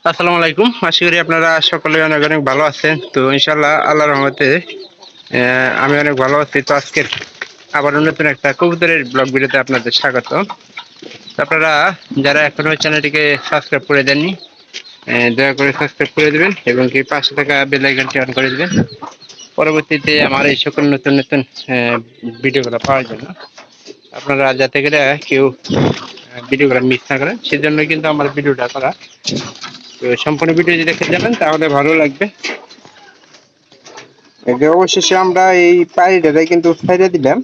আসসালামু আলাইকুম। আশা করি আপনারা সকলে অনেক অনেক ভালো আছেন। তো ইনশাআল্লাহ আল্লাহর রহমতে আমি অনেক ভালো আছি। তো আজকের আবারও নতুন একটা কবুতরের ব্লগ ভিডিওতে আপনাদের স্বাগত। আপনারা যারা এখনো চ্যানেলটিকে সাবস্ক্রাইব করে দেননি, দয়া করে সাবস্ক্রাইব করে দেবেন এবং কি পাশে থাকা বেল আইকনটি অন করে দেবেন পরবর্তীতে আমার এই সকল নতুন নতুন ভিডিওগুলো পাওয়ার জন্য। আপনারা যাতে করে কেউ ভিডিওগুলো মিস না করেন সেজন্য কিন্তু আমার ভিডিওটা করা। তো সম্পূর্ণ ভিডিও যদি দেখে যাবেন তাহলে ভালো লাগবে। অবশেষে আমরা এই পাড়িটাই কিন্তু ছেড়ে দিলাম,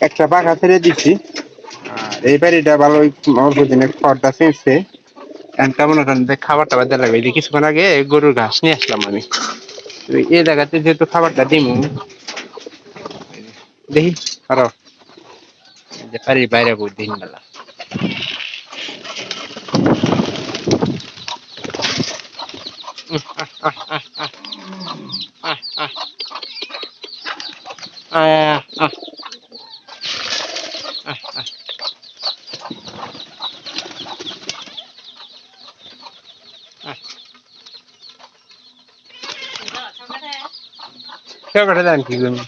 একটা পাখা ছেড়ে দিচ্ছি। আর এই পাড়িটা ভালো অল্প দিনে খড়টা চেয়েছে, কেমন খাবার টাবার দেওয়া লাগবে। কিছুক্ষণ আগে গরুর ঘাস নিয়ে আসলাম আমি। তো এই জায়গাতে যেহেতু খাবারটা দিমু, দেখি আরো যে পাড়ির বাইরে বহু দিন বেলা কেটে দেন কি করুন।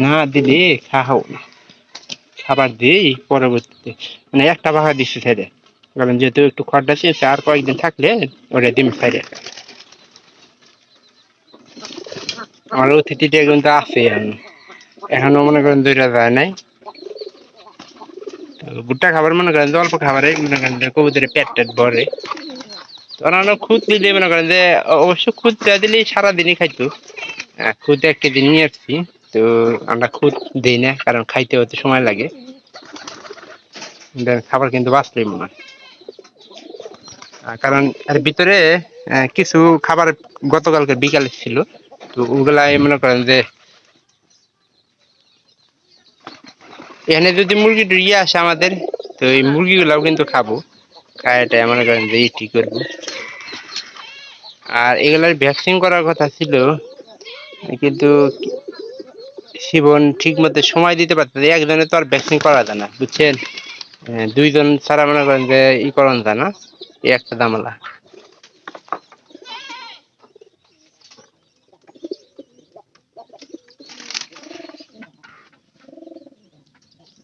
না দিলে খাও খাবার দিই পরবর্তীতে, মানে একটা পাখা দিচ্ছি ছেড়ে, কারণ যেহেতু একটু খড়টা চেয়েছে আর কয়েকদিন থাকলে ওটা ডিম ছেড়ে। আমার অতিথিটা কিন্তু আছে এখনো মনে করেন দুইটা যায় নাই। ভুট্টা খাবার মনে করেন যে অল্প খাবারে মনে করেন যে কবুতরের পেট টেট ভরে। অন্যান্য খুদ দিলে মনে করেন যে অবশ্য খুদ দিলেই সারাদিনই খাইতো। খুদ এক কেজি নিয়ে আসছি। তো আমরা খুদ দিই না, কারণ খাইতে হতে সময় লাগে। খাবার কিন্তু বাঁচলেই মনে হয়, কারণ এর ভিতরে কিছু খাবার গতকালকে বিকালে ছিল। তো ওগুলা মনে করেন যে এখানে যদি মুরগি ইয়ে আসে আমাদের, তো এই মুরগিগুলাও কিন্তু খাবো, খায়াটা মনে করেন যে ইটি করবো। আর এগুলার ভ্যাকসিন করার কথা ছিল, কিন্তু শিবন ঠিক মতো সময় দিতে পারতেছে। একজনে তো আর ভ্যাকসিন করা যায় না, বুঝছেন। দুইজন ছাড়া মনে করেন যে ই করান যায় না, এই একটা দামলা।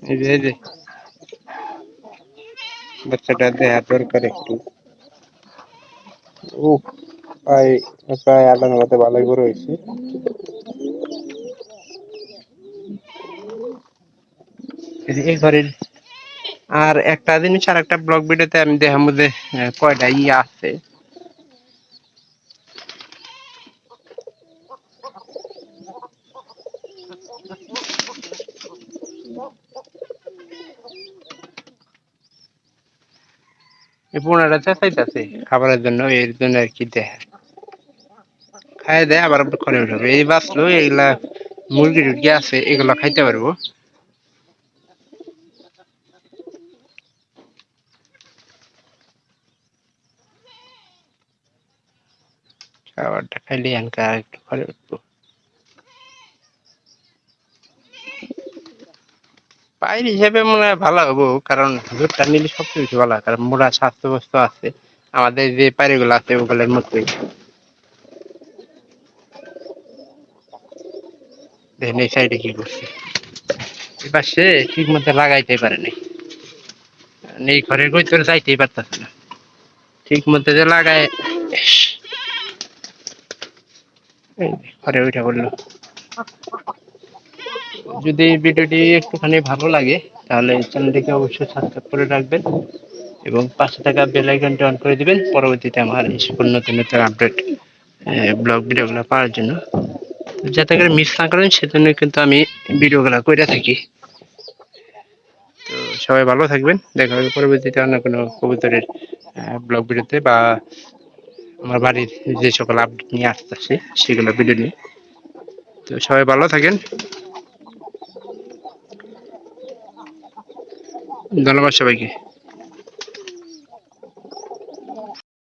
এই যে বাচ্চাটা দেয়া দরকার একটু। ও প্রায় প্রায় আধা ঘন্টাতে ভালোই বড় হয়েছে। এই ঘরের আর একটা জিনিস, আর একটা ব্লগ ভিডিওতে আমি দেখার মধ্যে কয়টা ইয়ে আছে। এই পোনাটা চেঁচাইতেছে খাবারের জন্য, এর জন্য আর কি দেয়, খাই দেয় আবার করে উঠাবে। এই বাঁচলো, এগুলা মুরগি টুরগি আছে এগুলো খাইতে পারবো। খাবারটা খাইলে আনকা একটু করে উঠবো। পায়ের হিসেবে মনে হয় ভালো হবো, কারণ দুধটা নিলে সবচেয়ে বেশি ভালো হয়, কারণ মোটা স্বাস্থ্য বস্তু আছে আমাদের যে পায়রিগুলো আছে ওগুলোর মতোই। দেখেন এই সাইডে কি করছে, এবার সে ঠিক মতো লাগাইতে পারে নাই, এই ঘরের ভিতরে যাইতেই পারতেছে না ঠিক মতো যে লাগায়। ঘরে ওইটা বললো। যদি ভিডিওটি একটুখানি ভালো লাগে তাহলে চ্যানেলটিকে অবশ্যই সাবস্ক্রাইব করে রাখবেন এবং পাশে থাকা বেল আইকনটি অন করে দিবেন পরবর্তীতে আমার এই সকল নতুন নতুন আপডেট ব্লগ ভিডিওগুলো পাওয়ার জন্য। যাতে করে মিস না করেন সেজন্য কিন্তু আমি ভিডিওগুলো করে থাকি। তো সবাই ভালো থাকবেন, দেখা হবে পরবর্তীতে অন্য কোনো কবুতরের ব্লগ ভিডিওতে বা আমার বাড়ির যে সকল আপডেট নিয়ে আসতেছে সেগুলো ভিডিও নিয়ে। তো সবাই ভালো থাকেন। ধন্যবাদ সবাইকে।